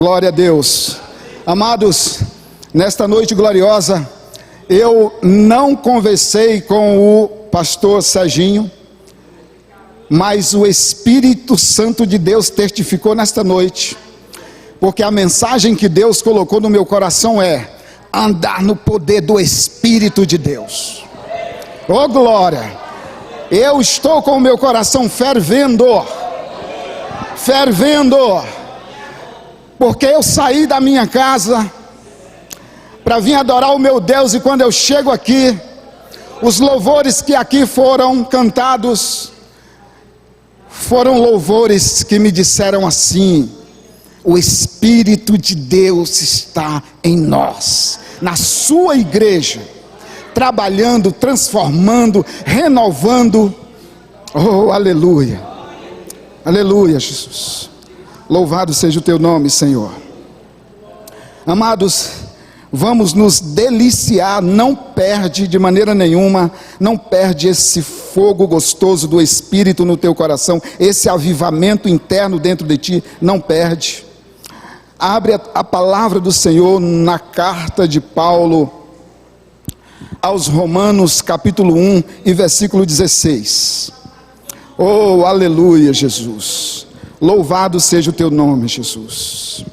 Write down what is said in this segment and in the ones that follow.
Glória a Deus. Amados, nesta noite gloriosa, eu não conversei com o pastor Serginho, mas o Espírito Santo de Deus testificou nesta noite, porque a mensagem que Deus colocou no meu coração é andar no poder do Espírito de Deus. Oh glória! Eu estou com o meu coração fervendo, porque eu saí da minha casa para vir adorar o meu Deus, e quando eu chego aqui, os louvores que aqui foram cantados, foram louvores que me disseram assim: o Espírito de Deus está em nós, na sua igreja, trabalhando, transformando, renovando. Oh, aleluia, aleluia, Jesus. Louvado seja o teu nome, Senhor. Amados, vamos nos deliciar. Não perde de maneira nenhuma, não perde esse fogo gostoso do Espírito no teu coração, esse avivamento interno dentro de ti, não perde. Abre a palavra do Senhor na carta de Paulo aos Romanos, capítulo 1 e versículo 16. Oh, aleluia, Jesus. Louvado seja o teu nome, Jesus.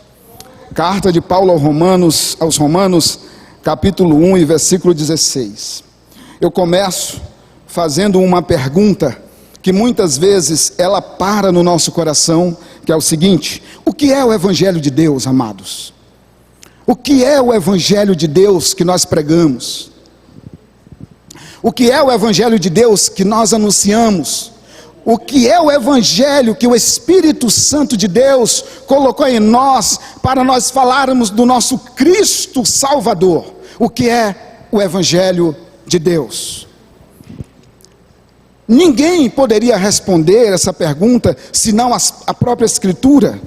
Carta de Paulo aos Romanos, capítulo 1 e versículo 16. Eu começo fazendo uma pergunta que muitas vezes ela para no nosso coração, que é o seguinte: o que é o Evangelho de Deus, amados? O que é o Evangelho de Deus que nós pregamos? O que é o Evangelho de Deus que nós anunciamos? O que é o Evangelho que o Espírito Santo de Deus colocou em nós para nós falarmos do nosso Cristo Salvador? O que é o Evangelho de Deus? Ninguém poderia responder essa pergunta senão a própria Escritura.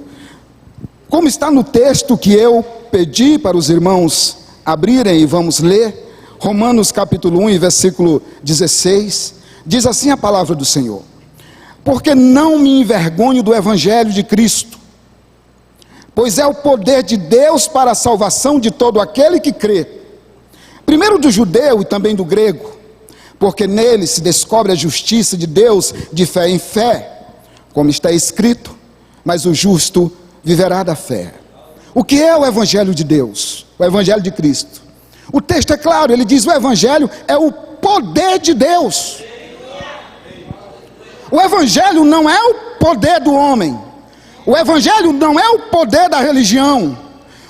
Como está no texto que eu pedi para os irmãos abrirem e vamos ler, Romanos capítulo 1 e versículo 16, diz assim a palavra do Senhor: porque não me envergonho do Evangelho de Cristo, pois é o poder de Deus para a salvação de todo aquele que crê, primeiro do judeu e também do grego, porque nele se descobre a justiça de Deus de fé em fé, como está escrito: mas o justo viverá da fé. O que é o Evangelho de Deus? O Evangelho de Cristo. O texto é claro, ele diz: o Evangelho é o poder de Deus. O Evangelho não é o poder do homem. O Evangelho não é o poder da religião.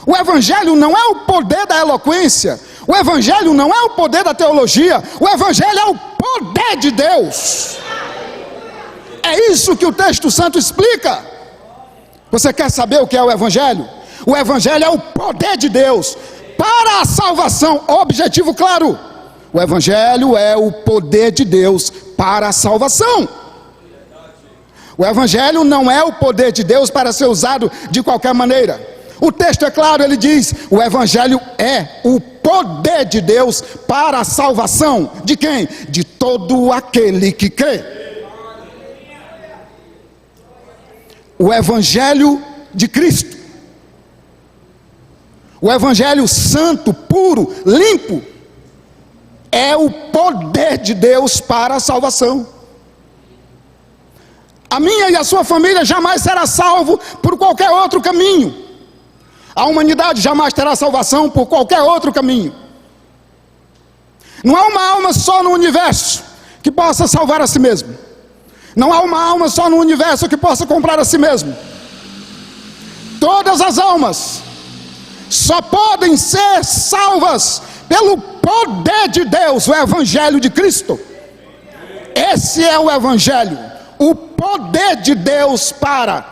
O Evangelho não é o poder da eloquência. O Evangelho não é o poder da teologia. O Evangelho é o poder de Deus. É isso que o texto santo explica. Você quer saber o que é o Evangelho? O Evangelho é o poder de Deus para a salvação. Objetivo claro: o Evangelho é o poder de Deus para a salvação. O Evangelho não é o poder de Deus para ser usado de qualquer maneira. O texto é claro, ele diz: o Evangelho é o poder de Deus para a salvação de quem? De todo aquele que crê. O Evangelho de Cristo, o Evangelho santo, puro, limpo, é o poder de Deus para a salvação. A minha e a sua família jamais será salvo por qualquer outro caminho. A humanidade jamais terá salvação por qualquer outro caminho. Não há uma alma só no universo que possa salvar a si mesmo. Não há uma alma só no universo que possa comprar a si mesmo. Todas as almas só podem ser salvas pelo poder de Deus, o Evangelho de Cristo. Esse é o Evangelho. O poder de Deus para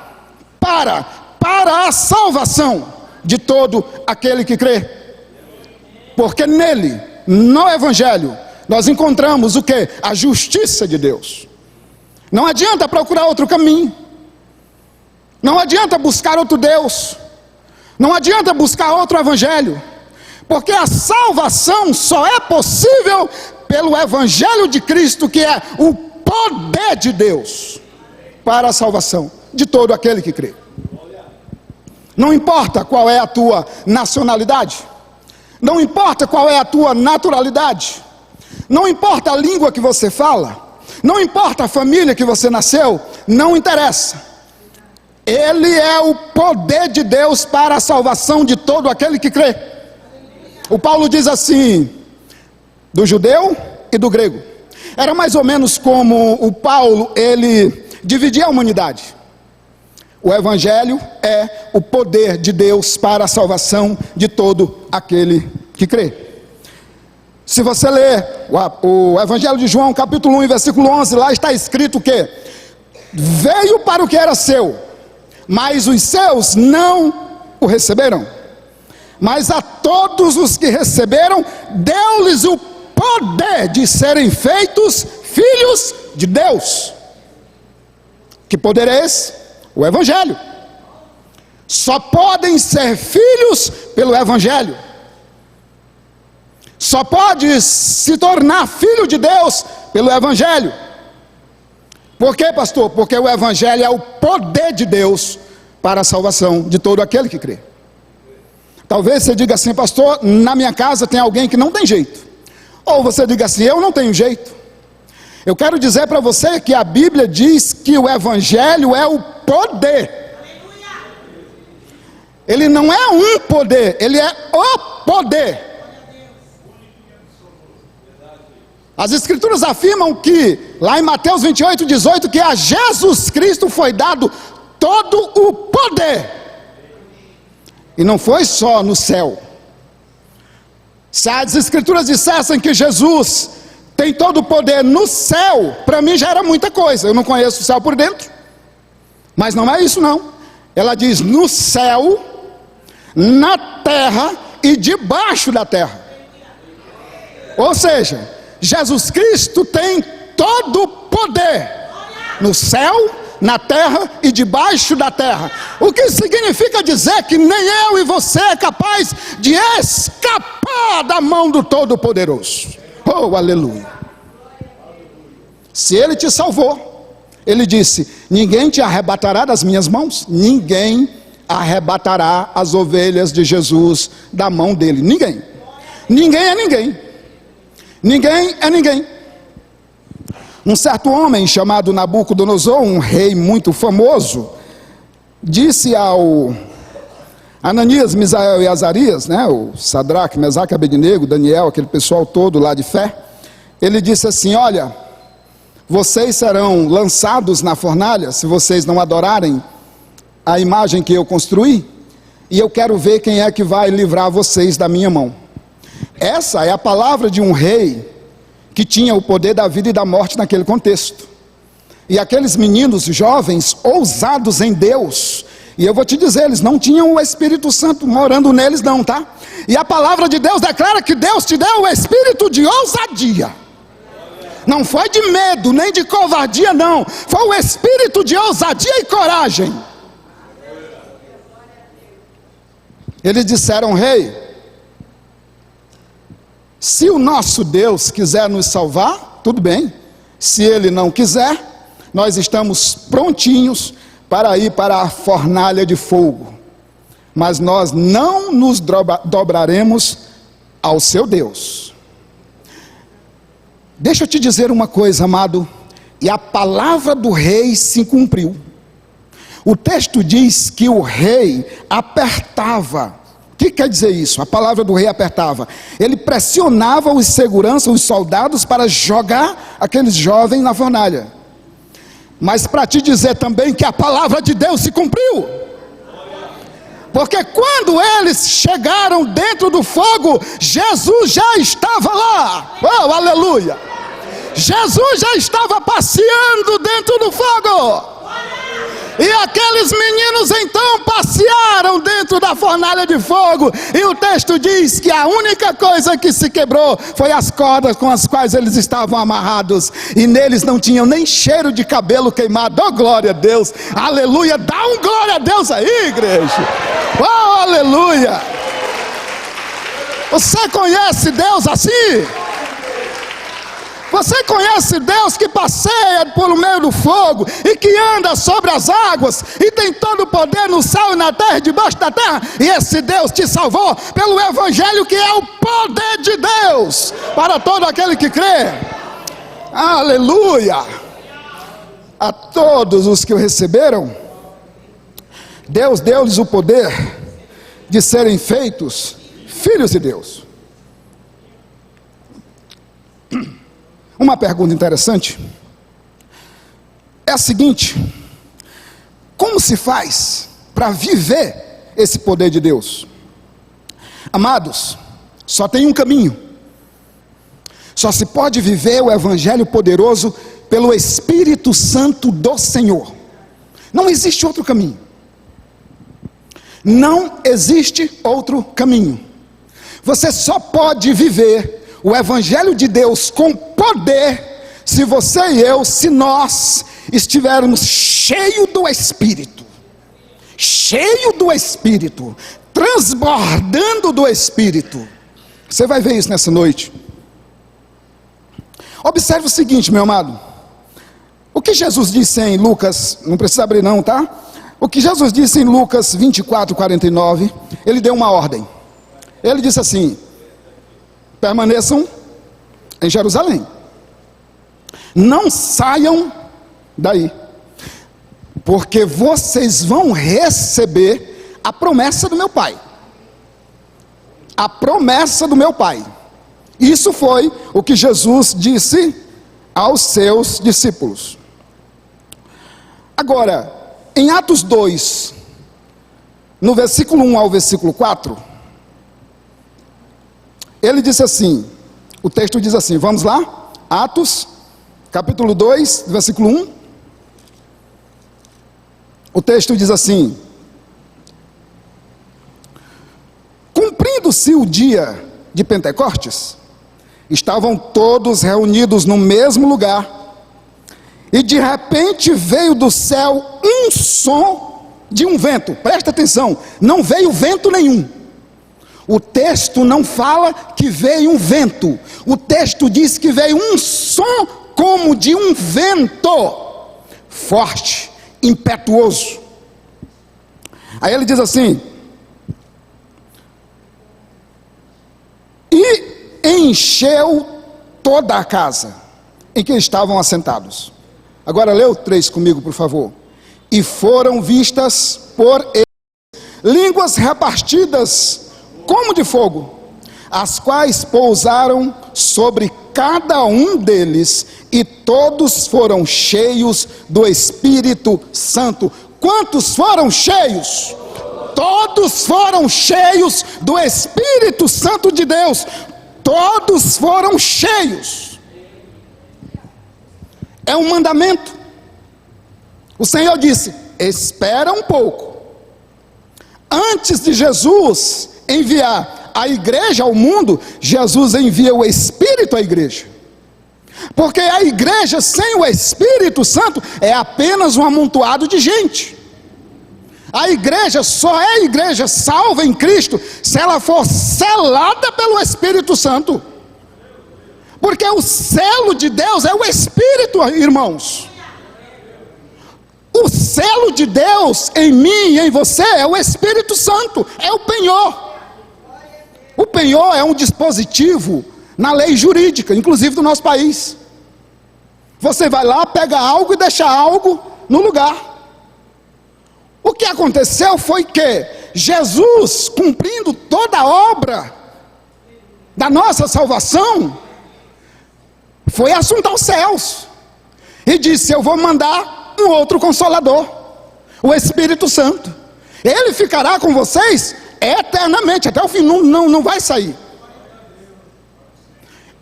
a salvação de todo aquele que crê. Porque nele, no Evangelho, nós encontramos o que? A justiça de Deus. Não adianta procurar outro caminho. Não adianta buscar outro Deus. Não adianta buscar outro Evangelho. Porque a salvação só é possível pelo Evangelho de Cristo, que é o poder de Deus para a salvação de todo aquele que crê. Não importa qual é a tua nacionalidade, não importa qual é a tua naturalidade, não importa a língua que você fala, não importa a família que você nasceu, não interessa. Ele é o poder de Deus para a salvação de todo aquele que crê. O Paulo diz assim, do judeu e do grego. Era mais ou menos como o Paulo, ele dividia a humanidade. O evangelho é o poder de Deus para a salvação de todo aquele que crê. Se você ler o evangelho de João, capítulo 1, versículo 11, lá está escrito o quê? Veio para o que era seu, mas os seus não o receberam. Mas a todos os que receberam, deu-lhes o poder de serem feitos filhos de Deus. Que poder é esse? O evangelho. Só podem ser filhos pelo evangelho. Só pode se tornar filho de Deus pelo evangelho. Por quê, pastor? Porque o evangelho é o poder de Deus para a salvação de todo aquele que crê. Talvez você diga assim, pastor, na minha casa tem alguém que não tem jeito. Ou você diga assim, eu não tenho jeito. Eu quero dizer para você que a Bíblia diz que o evangelho é o poder. Ele não é um poder, ele é o poder. As escrituras afirmam que, lá em Mateus 28, 18, que a Jesus Cristo foi dado todo o poder. E não foi só no céu. Se as escrituras dissessem que Jesus tem todo o poder no céu, para mim já era muita coisa. Eu não conheço o céu por dentro. Mas não é isso não. Ela diz no céu, na terra e debaixo da terra. Ou seja, Jesus Cristo tem todo o poder no céu, na terra e debaixo da terra. O que significa dizer que nem eu e você é capaz de escapar da mão do Todo-Poderoso. Oh, aleluia. Se Ele te salvou, Ele disse, ninguém te arrebatará das minhas mãos. Ninguém arrebatará as ovelhas de Jesus da mão dele. Ninguém. Ninguém é ninguém. Ninguém é ninguém. Um certo homem chamado Nabucodonosor, um rei muito famoso, disse ao Ananias, Misael e Azarias, né, o Sadraque, Mesaque, Abednego, Daniel, aquele pessoal todo lá de fé, ele disse assim, olha, vocês serão lançados na fornalha se vocês não adorarem a imagem que eu construí, e eu quero ver quem é que vai livrar vocês da minha mão. Essa é a palavra de um rei que tinha o poder da vida e da morte naquele contexto. E aqueles meninos jovens, ousados em Deus, e eu vou te dizer, eles não tinham o Espírito Santo morando neles não, tá? E a palavra de Deus declara que Deus te deu o espírito de ousadia. Não foi de medo, nem de covardia não, foi o espírito de ousadia e coragem. Eles disseram, rei, se o nosso Deus quiser nos salvar, tudo bem. Se Ele não quiser, nós estamos prontinhos para ir para a fornalha de fogo. Mas nós não nos dobraremos ao seu Deus. Deixa eu te dizer uma coisa, amado. E a palavra do rei se cumpriu. O texto diz que o rei apertava. O que quer dizer isso? A palavra do rei apertava. Ele pressionava os seguranças, os soldados, para jogar aqueles jovens na fornalha. Mas para te dizer também que a palavra de Deus se cumpriu. Porque quando eles chegaram dentro do fogo, Jesus já estava lá. Oh, aleluia! Jesus já estava passeando dentro do fogo. E aqueles meninos então passearam dentro da fornalha de fogo. E o texto diz que a única coisa que se quebrou foi as cordas com as quais eles estavam amarrados. E neles não tinham nem cheiro de cabelo queimado. Oh, glória a Deus, aleluia. Dá um glória a Deus aí, igreja. Oh, aleluia. Você conhece Deus assim? Você conhece Deus que passeia por meio do fogo e que anda sobre as águas e tem todo o poder no céu e na terra e debaixo da terra? E esse Deus te salvou pelo Evangelho, que é o poder de Deus para todo aquele que crê. Aleluia! A todos os que o receberam, Deus deu-lhes o poder de serem feitos filhos de Deus. Uma pergunta interessante é a seguinte: como se faz para viver esse poder de Deus? Amados, só tem um caminho. Só se pode viver o Evangelho poderoso pelo Espírito Santo do Senhor. Não existe outro caminho. Não existe outro caminho. Você só pode viver o Evangelho de Deus com poder se você e eu, se nós estivermos cheios do Espírito, transbordando do Espírito. Você vai ver isso nessa noite. Observe o seguinte, meu amado. O que Jesus disse em Lucas, não precisa abrir não, tá? O que Jesus disse em Lucas 24:49, ele deu uma ordem. Ele disse assim: permaneçam em Jerusalém, não saiam daí, porque vocês vão receber a promessa do meu Pai. A promessa do meu Pai. Isso foi o que Jesus disse aos seus discípulos. Agora, em Atos 2, no versículo 1 ao versículo 4, ele disse assim, o texto diz assim, vamos lá? Atos, capítulo 2, versículo 1. O texto diz assim: cumprindo-se o dia de Pentecostes, estavam todos reunidos no mesmo lugar, e de repente veio do céu um som de um vento. Presta atenção, não veio vento nenhum. O texto não fala que veio um vento. O texto diz que veio um som como de um vento forte, impetuoso. Aí ele diz assim: e encheu toda a casa em que estavam assentados. Agora lê o 3 comigo, por favor. E foram vistas por eles línguas repartidas como de fogo, as quais pousaram sobre cada um deles, e todos foram cheios do Espírito Santo. Quantos foram cheios? Todos foram cheios do Espírito Santo de Deus. Todos foram cheios. É um mandamento. O Senhor disse: espera um pouco. Antes de Jesus enviar a igreja ao mundo, Jesus envia o Espírito à igreja. Porque a igreja sem o Espírito Santo é apenas um amontoado de gente. A igreja só é igreja salva em Cristo se ela for selada pelo Espírito Santo. Porque o selo de Deus é o Espírito, irmãos. O selo de Deus em mim e em você é o Espírito Santo, é o penhor. O penhor é um dispositivo na lei jurídica, inclusive do nosso país. Você vai lá, pega algo e deixa algo no lugar. O que aconteceu foi que Jesus, cumprindo toda a obra da nossa salvação, foi assunto aos céus e disse: eu vou mandar um outro Consolador, o Espírito Santo. Ele ficará com vocês eternamente, até o fim, não vai sair.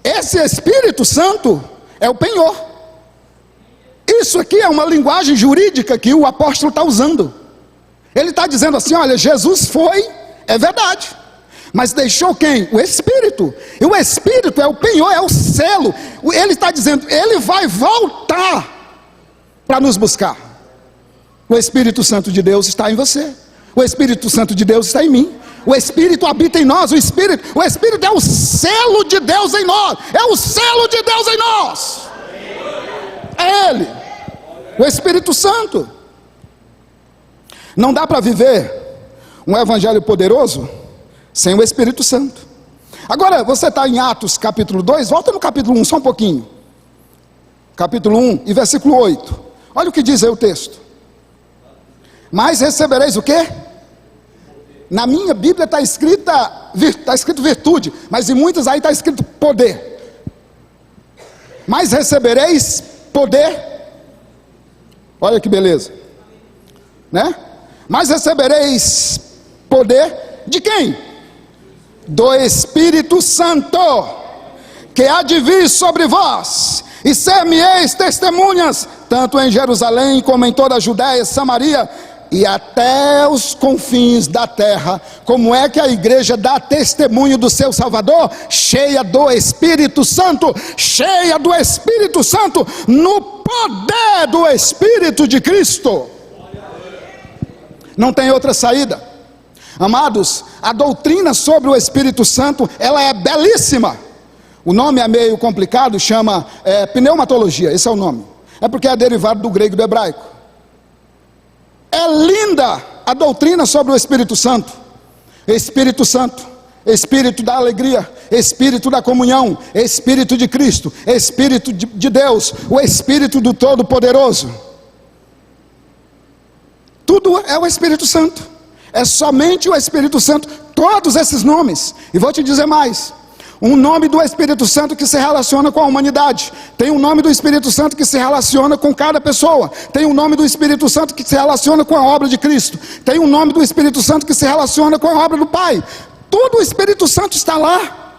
Esse Espírito Santo é o penhor. Isso aqui é uma linguagem jurídica que o apóstolo está usando. Ele está dizendo assim: olha, Jesus foi, é verdade, mas deixou quem? O Espírito. E o Espírito é o penhor, é o selo. Ele está dizendo, ele vai voltar para nos buscar. O Espírito Santo de Deus está em você. O Espírito Santo de Deus está em mim. O Espírito habita em nós. O Espírito é o selo de Deus em nós. É o selo de Deus em nós. É Ele, o Espírito Santo. Não dá para viver um evangelho poderoso sem o Espírito Santo. Agora, você está em Atos capítulo 2, volta no capítulo 1 só um pouquinho. Capítulo 1 e versículo 8. Olha o que diz aí o texto. Mas recebereis o quê? Na minha Bíblia está escrito virtude, mas em muitas aí está escrito poder. Mas recebereis poder. Olha que beleza, né? Mas recebereis poder de quem? Do Espírito Santo, que há de vir sobre vós, e ser-me-eis testemunhas, tanto em Jerusalém como em toda a Judéia, Samaria e até os confins da terra. Como é que a igreja dá testemunho do seu Salvador? Cheia do Espírito Santo, cheia do Espírito Santo, no poder do Espírito de Cristo. Não tem outra saída. Amados, a doutrina sobre o Espírito Santo, ela é belíssima. O nome é meio complicado, chama pneumatologia, esse é o nome. É porque é derivado do grego e do hebraico. É linda a doutrina sobre o Espírito Santo. Espírito Santo, Espírito da alegria, Espírito da comunhão, Espírito de Cristo, Espírito de Deus, o Espírito do Todo-Poderoso. Tudo é o Espírito Santo. É somente o Espírito Santo. Todos esses nomes. E vou te dizer mais. Um nome do Espírito Santo que se relaciona com a humanidade. Tem um nome do Espírito Santo que se relaciona com cada pessoa. Tem um nome do Espírito Santo que se relaciona com a obra de Cristo. Tem um nome do Espírito Santo que se relaciona com a obra do Pai. Tudo o Espírito Santo está lá.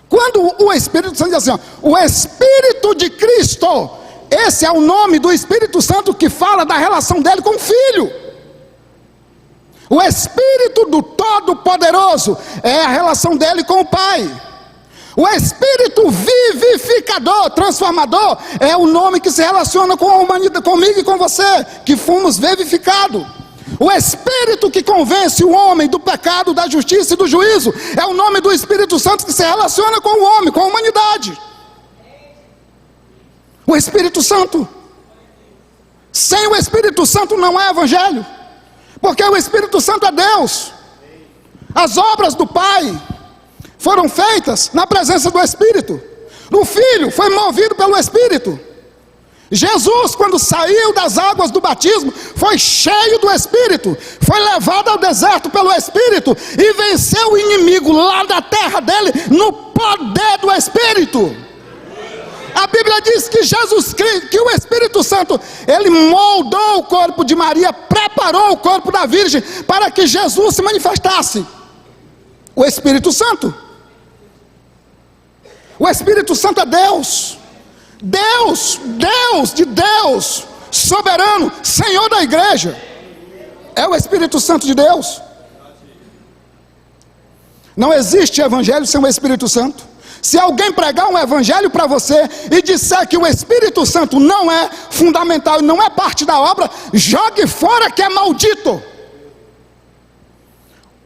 Quando o Espírito Santo diz assim, ó, o Espírito de Cristo, esse é o nome do Espírito Santo que fala da relação dele com o Filho. O Espírito do Todo-Poderoso é a relação dele com o Pai. O Espírito vivificador, transformador, é o nome que se relaciona com a humanidade, comigo e com você, que fomos vivificados. O Espírito que convence o homem do pecado, da justiça e do juízo, é o nome do Espírito Santo que se relaciona com o homem, com a humanidade. O Espírito Santo. Sem o Espírito Santo não é evangelho. Porque o Espírito Santo é Deus. As obras do Pai foram feitas na presença do Espírito. O Filho foi movido pelo Espírito. Jesus, quando saiu das águas do batismo, foi cheio do Espírito. Foi levado ao deserto pelo Espírito e venceu o inimigo lá da terra dele no poder do Espírito. A Bíblia diz que Jesus Cristo, que o Espírito Santo, ele moldou o corpo de Maria, preparou o corpo da Virgem para que Jesus se manifestasse. O Espírito Santo. O Espírito Santo é Deus. Deus, Deus de Deus, soberano, Senhor da igreja. É o Espírito Santo de Deus. Não existe evangelho sem o Espírito Santo. Se alguém pregar um evangelho para você e disser que o Espírito Santo não é fundamental e não é parte da obra, jogue fora que é maldito.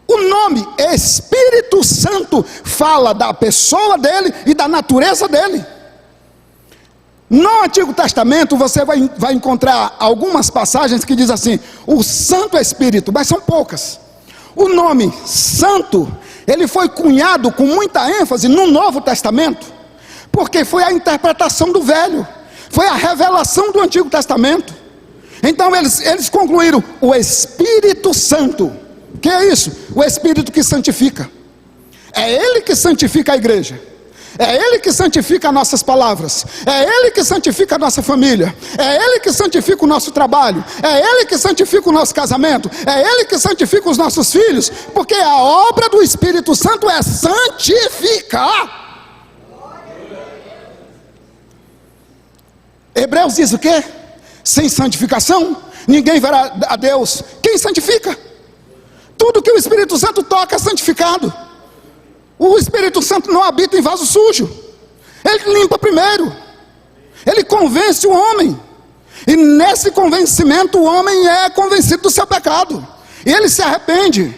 O nome Espírito Santo fala da pessoa dele e da natureza dele. No Antigo Testamento você vai encontrar algumas passagens que diz assim, o Santo Espírito, mas são poucas. O nome Santo, ele foi cunhado com muita ênfase no Novo Testamento, porque foi a interpretação do Velho, foi a revelação do Antigo Testamento. Então eles concluíram, o Espírito Santo. O que é isso? O Espírito que santifica. É Ele que santifica a igreja. É Ele que santifica nossas palavras. É Ele que santifica a nossa família. É Ele que santifica o nosso trabalho. É Ele que santifica o nosso casamento. É Ele que santifica os nossos filhos. Porque a obra do Espírito Santo é santificar. Hebreus diz o quê? Sem santificação ninguém verá a Deus. Quem santifica? Tudo que o Espírito Santo toca é santificado. O Espírito Santo não habita em vaso sujo. Ele limpa primeiro. Ele convence o homem. E nesse convencimento o homem é convencido do seu pecado. e ele se arrepende,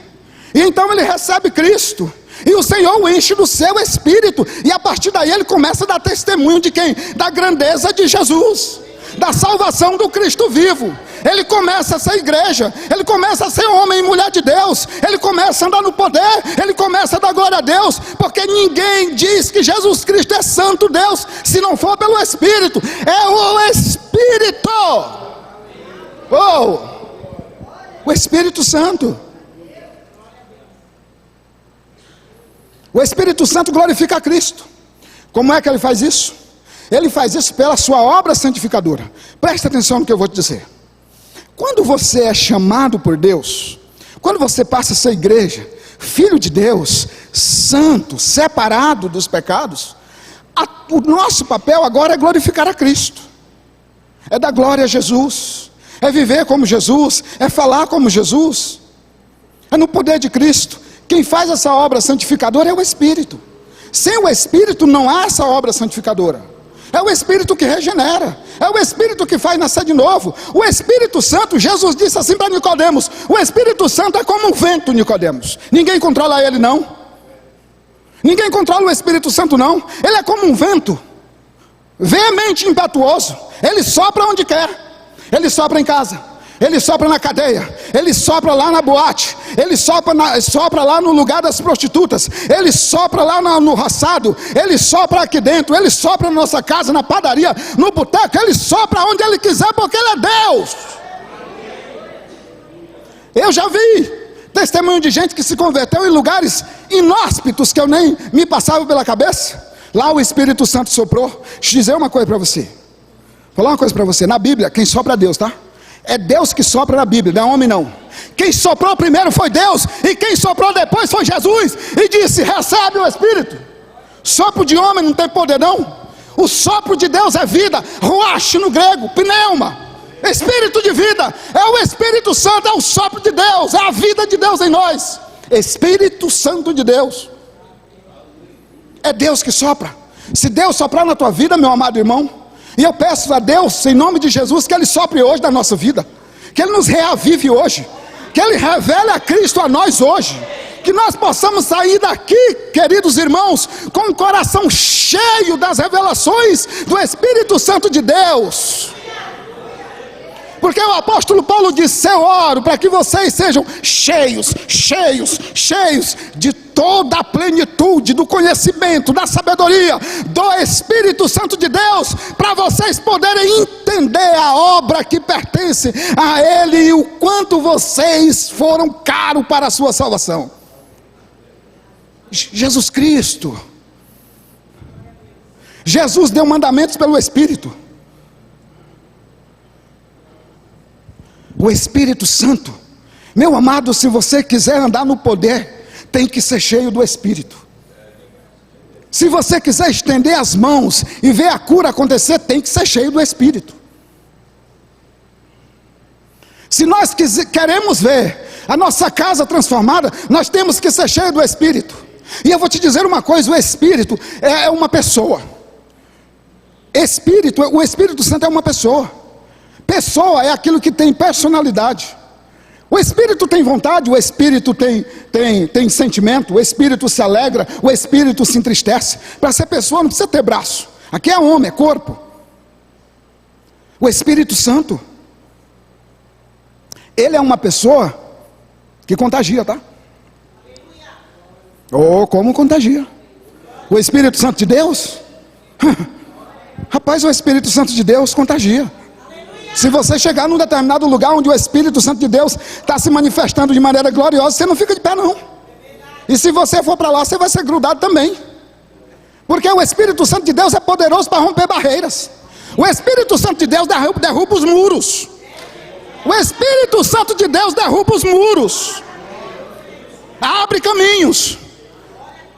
e então ele recebe Cristo, e o Senhor o enche do seu Espírito, e a partir daí ele começa a dar testemunho de quem? Da grandeza de Jesus, da salvação do Cristo vivo. Ele começa a ser igreja, ele começa a ser homem e mulher de Deus, ele começa a andar no poder, ele começa a dar glória a Deus, porque ninguém diz que Jesus Cristo é santo Deus, se não for pelo Espírito. É o Espírito, o Espírito Santo. O Espírito Santo glorifica a Cristo. Como é que ele faz isso? Ele faz isso pela sua obra santificadora. Presta atenção no que eu vou te dizer. Quando você é chamado por Deus, quando você passa a ser igreja, filho de Deus, santo, separado dos pecados, o nosso papel agora é glorificar a Cristo, é dar glória a Jesus, é viver como Jesus, é falar como Jesus, é no poder de Cristo. Quem faz essa obra santificadora é o Espírito. Sem o Espírito não há essa obra santificadora. É o Espírito que regenera, é o Espírito que faz nascer de novo. O Espírito Santo, Jesus disse assim para Nicodemos: o Espírito Santo é como um vento, Nicodemos. Ninguém controla ele não. Ninguém controla o Espírito Santo não. Ele é como um vento, veemente impetuoso. Ele sopra onde quer. Ele sopra em casa, ele sopra na cadeia, ele sopra lá na boate, ele sopra lá no lugar das prostitutas, ele sopra lá no roçado, ele sopra aqui dentro, ele sopra na nossa casa, na padaria, no boteco, ele sopra onde ele quiser, porque ele é Deus. Eu já vi testemunho de gente que se converteu em lugares inóspitos que eu nem me passava pela cabeça. Lá o Espírito Santo soprou. Deixa eu dizer uma coisa para você, vou falar uma coisa para você. Na Bíblia, quem sopra é Deus, tá? É Deus que sopra na Bíblia, não é homem não. Quem soprou primeiro foi Deus, e quem soprou depois foi Jesus, e disse: recebe o Espírito. Sopro de homem não tem poder não. O sopro de Deus é vida, ruach no grego, pneuma, Espírito de vida. É o Espírito Santo, é o sopro de Deus, é a vida de Deus em nós. Espírito Santo de Deus. É Deus que sopra. Se Deus soprar na tua vida, meu amado irmão, e eu peço a Deus, em nome de Jesus, que Ele sopre hoje na nossa vida, que Ele nos reavive hoje, que Ele revele a Cristo a nós hoje, que nós possamos sair daqui, queridos irmãos, com o coração cheio das revelações do Espírito Santo de Deus. Porque o apóstolo Paulo disse: eu oro para que vocês sejam cheios de toda a plenitude do conhecimento, da sabedoria, do Espírito Santo de Deus, para vocês poderem entender a obra que pertence a Ele e o quanto vocês foram caros para a sua salvação. Jesus Cristo, Jesus deu mandamentos pelo Espírito. O Espírito Santo, meu amado, se você quiser andar no poder, tem que ser cheio do Espírito. Se você quiser estender as mãos e ver a cura acontecer, tem que ser cheio do Espírito. Se nós queremos ver a nossa casa transformada, nós temos que ser cheio do Espírito. E eu vou te dizer uma coisa: o Espírito é uma pessoa. O Espírito Santo é uma pessoa. Pessoa é aquilo que tem personalidade. O Espírito tem vontade, o Espírito tem sentimento, o Espírito se alegra, o Espírito se entristece. Para ser pessoa não precisa ter braço. Aqui é homem, é corpo. O Espírito Santo, ele é uma pessoa que contagia, tá? Oh, como contagia? O Espírito Santo de Deus? Rapaz, o Espírito Santo de Deus contagia. Se você chegar num determinado lugar onde o Espírito Santo de Deus está se manifestando de maneira gloriosa, você não fica de pé não. E se você for para lá, você vai ser grudado também. Porque o Espírito Santo de Deus é poderoso para romper barreiras. O Espírito Santo de Deus derruba os muros. O Espírito Santo de Deus derruba os muros. Abre caminhos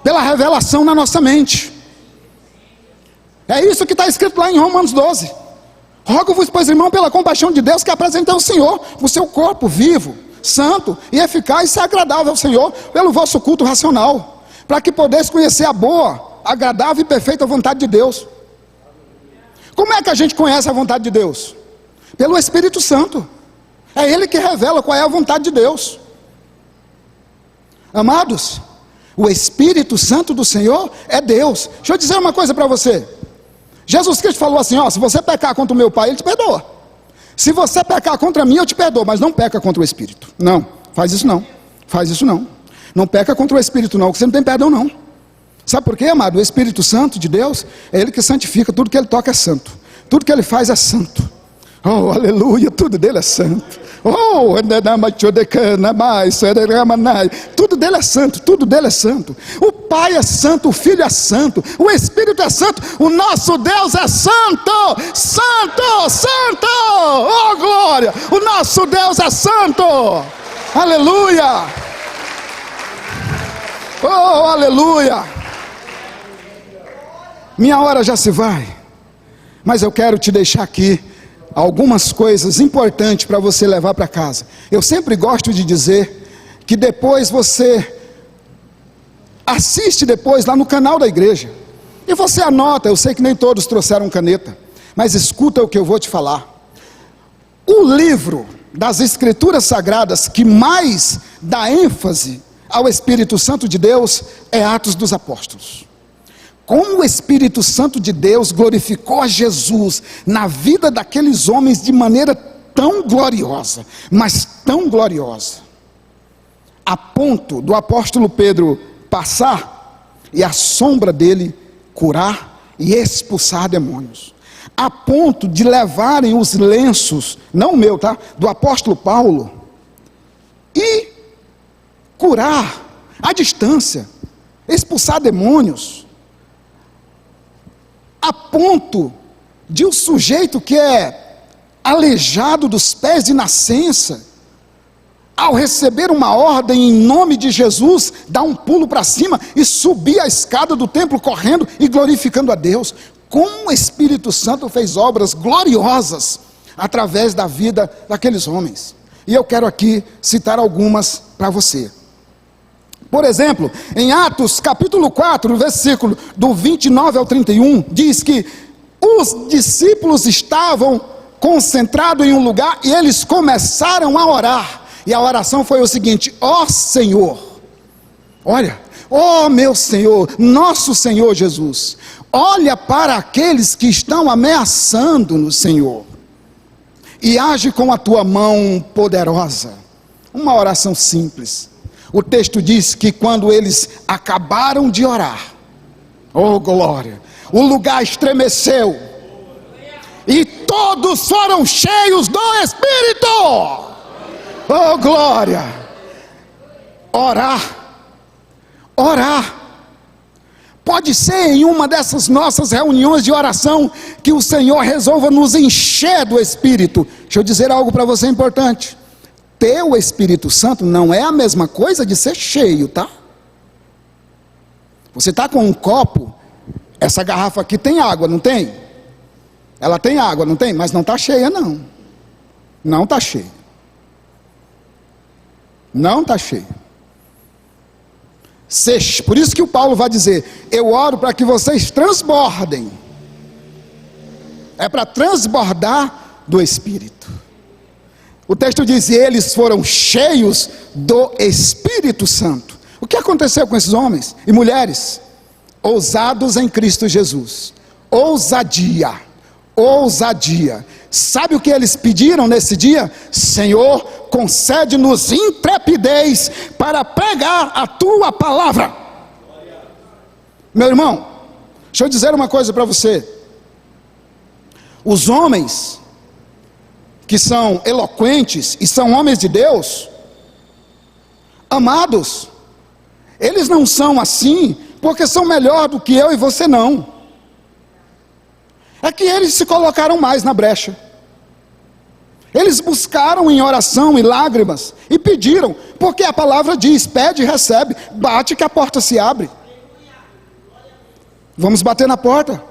pela revelação na nossa mente. É isso que está escrito lá em Romanos 12. Rogo-vos, pois, irmão, pela compaixão de Deus, que apresente ao Senhor o seu corpo vivo, santo e eficaz e agradável ao Senhor, pelo vosso culto racional, para que podeis conhecer a boa, agradável e perfeita vontade de Deus. Como é que a gente conhece a vontade de Deus? Pelo Espírito Santo. É Ele que revela qual é a vontade de Deus. Amados, o Espírito Santo do Senhor é Deus. Deixa eu dizer uma coisa para você. Jesus Cristo falou assim, ó, se você pecar contra o meu Pai, Ele te perdoa. Se você pecar contra mim, eu te perdoo, mas não peca contra o Espírito. Não, faz isso não. Faz isso não. Não peca contra o Espírito não, porque você não tem perdão não. Sabe por quê, amado? O Espírito Santo de Deus é Ele que santifica, tudo que Ele toca é santo. Tudo que Ele faz é santo. Oh, aleluia, tudo dele é santo. Oh, tudo dele é santo, tudo dele é santo. O Pai é santo, o Filho é santo, o Espírito é santo, o nosso Deus é santo, santo, santo. Oh, glória, o nosso Deus é santo. Aleluia. Oh, aleluia. Minha hora já se vai, mas eu quero te deixar aqui algumas coisas importantes para você levar para casa. Eu sempre gosto de dizer que depois você assiste depois lá no canal da igreja, e você anota. Eu sei que nem todos trouxeram caneta, mas escuta o que eu vou te falar. O livro das Escrituras Sagradas que mais dá ênfase ao Espírito Santo de Deus é Atos dos Apóstolos. Como o Espírito Santo de Deus glorificou a Jesus na vida daqueles homens de maneira tão gloriosa, mas tão gloriosa, a ponto do apóstolo Pedro passar e a sombra dele curar e expulsar demônios, a ponto de levarem os lenços, não o meu, tá? Do apóstolo Paulo, e curar à distância, expulsar demônios, a ponto de o sujeito que é aleijado dos pés de nascença, ao receber uma ordem em nome de Jesus, dar um pulo para cima e subir a escada do templo correndo e glorificando a Deus. Como o Espírito Santo fez obras gloriosas através da vida daqueles homens. E eu quero aqui citar algumas para você. Por exemplo, em Atos capítulo 4, versículo do 29 ao 31, diz que os discípulos estavam concentrados em um lugar e eles começaram a orar. E a oração foi o seguinte: ó Senhor, olha, ó meu Senhor, nosso Senhor Jesus, olha para aqueles que estão ameaçando-nos, Senhor, e age com a tua mão poderosa. Uma oração simples. O texto diz que quando eles acabaram de orar, oh glória, o lugar estremeceu e todos foram cheios do Espírito. Oh glória. Orar, orar. Pode ser em uma dessas nossas reuniões de oração que o Senhor resolva nos encher do Espírito. Deixa eu dizer algo para você importante. Ter o Espírito Santo não é a mesma coisa de ser cheio, tá? Você está com um copo, essa garrafa aqui tem água, não tem? Ela tem água, não tem? Mas não está cheia não. Não está cheia. Não está cheia. Por isso que o Paulo vai dizer: eu oro para que vocês transbordem. É para transbordar do Espírito. O texto diz: e eles foram cheios do Espírito Santo. O que aconteceu com esses homens e mulheres? Ousados em Cristo Jesus. Ousadia. Ousadia. Sabe o que eles pediram nesse dia? Senhor, concede-nos intrepidez para pregar a tua palavra. Meu irmão, deixa eu dizer uma coisa para você. Os homens que são eloquentes e são homens de Deus, amados, eles não são assim porque são melhor do que eu e você, não. É que eles se colocaram mais na brecha. Eles buscaram em oração e lágrimas e pediram, porque a palavra diz: pede e recebe, bate que a porta se abre. Vamos bater na porta.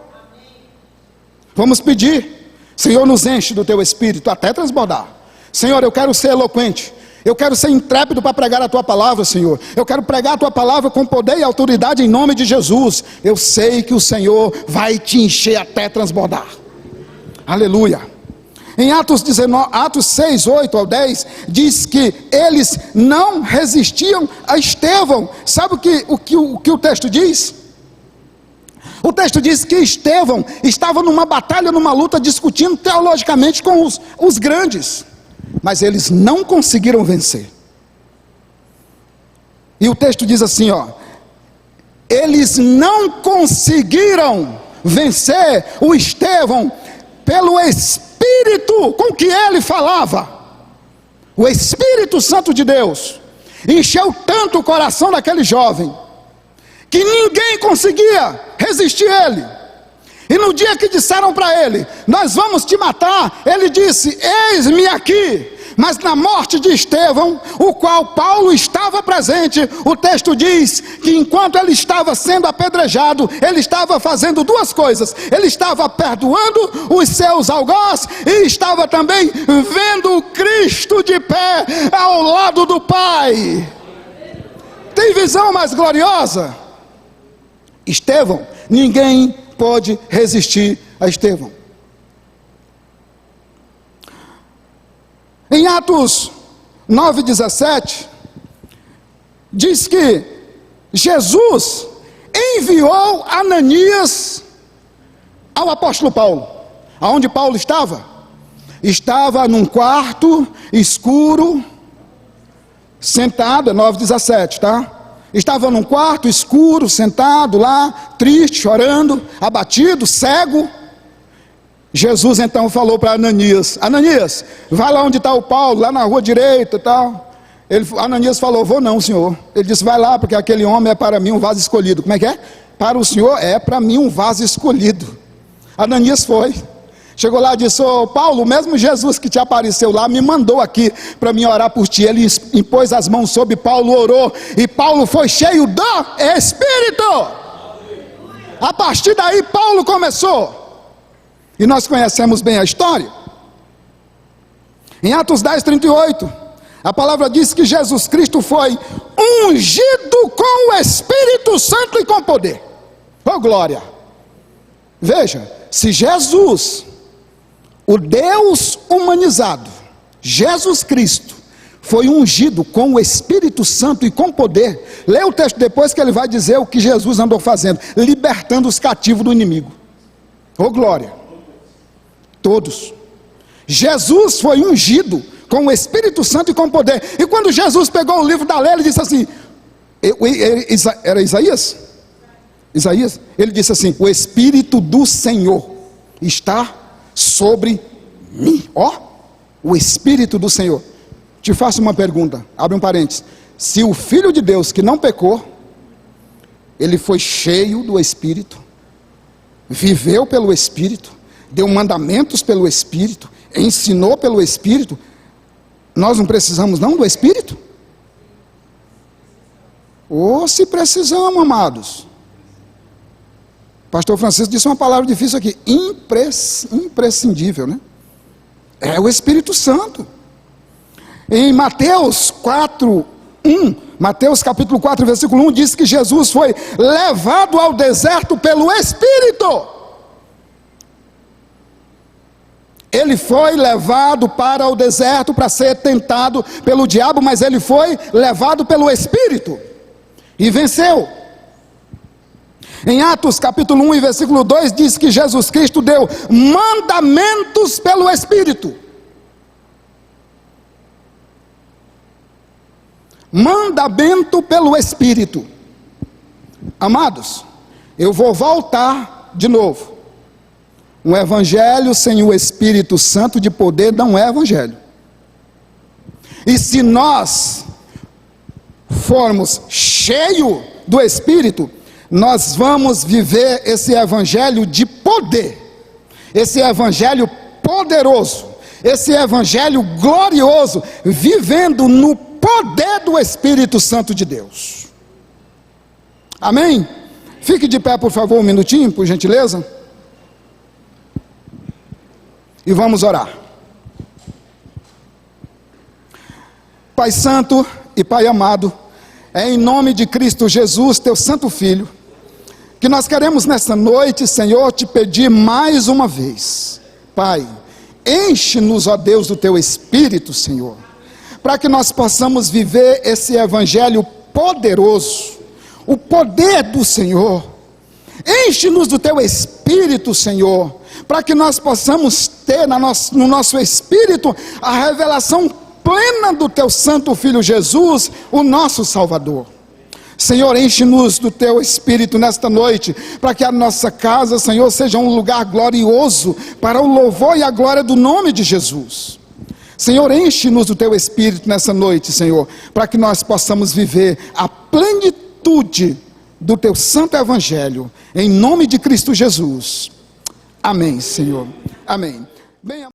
Vamos pedir: Senhor, nos enche do teu Espírito até transbordar. Senhor, eu quero ser eloquente, eu quero ser intrépido para pregar a tua palavra, Senhor. Eu quero pregar a tua palavra com poder e autoridade em nome de Jesus. Eu sei que o Senhor vai te encher até transbordar. Aleluia. Em Atos 6, 8 ao 10, diz que eles não resistiam a Estevão. Sabe o que o texto diz? O texto diz que Estevão estava numa batalha, numa luta, discutindo teologicamente com os grandes, mas eles não conseguiram vencer. E o texto diz assim, eles não conseguiram vencer o Estevão pelo Espírito com que ele falava. O Espírito Santo de Deus encheu tanto o coração daquele jovem, que ninguém conseguia resistir a ele. E no dia que disseram para ele, nós vamos te matar, ele disse, eis-me aqui. Mas na morte de Estevão, o qual Paulo estava presente, o texto diz que enquanto ele estava sendo apedrejado, ele estava fazendo duas coisas: ele estava perdoando os seus algoz e estava também vendo o Cristo de pé ao lado do Pai. Tem visão mais gloriosa? Estevão, ninguém pode resistir a Estevão. Em Atos 9,17, diz que Jesus enviou Ananias ao apóstolo Paulo. Aonde Paulo estava? Estava num quarto escuro, sentado, 9,17, tá? Estava num quarto escuro, sentado lá, triste, chorando, abatido, cego. Jesus então falou para Ananias, Ananias, vai lá onde está o Paulo, lá na rua direita e tal. Ananias falou, vou não, senhor. Ele disse, vai lá, porque aquele homem é para mim um vaso escolhido. Como é que é? Para o senhor é para mim um vaso escolhido. Ananias foi, chegou lá e disse, Paulo, o mesmo Jesus que te apareceu lá, me mandou aqui para mim orar por ti. Ele impôs as mãos sobre Paulo, orou, e Paulo foi cheio do Espírito. A partir daí Paulo começou. E nós conhecemos bem a história. Em Atos 10, 38, a palavra diz que Jesus Cristo foi ungido com o Espírito Santo e com poder. Oh glória! Veja, se Jesus, o Deus humanizado, Jesus Cristo, foi ungido com o Espírito Santo e com poder, lê o texto depois que ele vai dizer o que Jesus andou fazendo, libertando os cativos do inimigo. Oh glória! Todos. Jesus foi ungido com o Espírito Santo e com poder. E quando Jesus pegou o livro da lei, ele disse assim, era Isaías? Isaías? Ele disse assim, o Espírito do Senhor está sobre mim. O Espírito do Senhor. Te faço uma pergunta, abre um parênteses. Se o Filho de Deus que não pecou, ele foi cheio do Espírito, viveu pelo Espírito, deu mandamentos pelo Espírito, ensinou pelo Espírito, nós não precisamos não do Espírito? Se precisamos, amados. Pastor Francisco disse uma palavra difícil aqui, imprescindível, né? É o Espírito Santo. Em Mateus 4:1, Mateus capítulo 4, versículo 1, diz que Jesus foi levado ao deserto pelo Espírito. Ele foi levado para o deserto para ser tentado pelo diabo, mas ele foi levado pelo Espírito e venceu. Em Atos capítulo 1 e versículo 2 diz que Jesus Cristo deu mandamentos pelo Espírito. Mandamento pelo Espírito. Amados, eu vou voltar de novo. Um evangelho sem o Espírito Santo de poder não é evangelho. E se nós formos cheios do Espírito, nós vamos viver esse evangelho de poder, esse evangelho poderoso, esse evangelho glorioso, vivendo no poder do Espírito Santo de Deus. Amém? Fique de pé por favor um minutinho, por gentileza. E vamos orar. Pai Santo e Pai amado, é em nome de Cristo Jesus, teu Santo Filho, que nós queremos nesta noite, Senhor, te pedir mais uma vez, Pai, Enche-nos, ó Deus, do teu Espírito, Senhor, para que nós possamos viver esse evangelho poderoso, o poder do Senhor. Enche-nos do teu Espírito, Senhor, para que nós possamos ter no nosso espírito a revelação plena do teu santo Filho Jesus, o nosso Salvador. Senhor, enche-nos do teu Espírito nesta noite, para que a nossa casa, Senhor, seja um lugar glorioso para o louvor e a glória do nome de Jesus. Senhor, enche-nos do teu Espírito nessa noite, Senhor, para que nós possamos viver a plenitude do teu santo evangelho, em nome de Cristo Jesus. Amém, Senhor. Amém. Bem,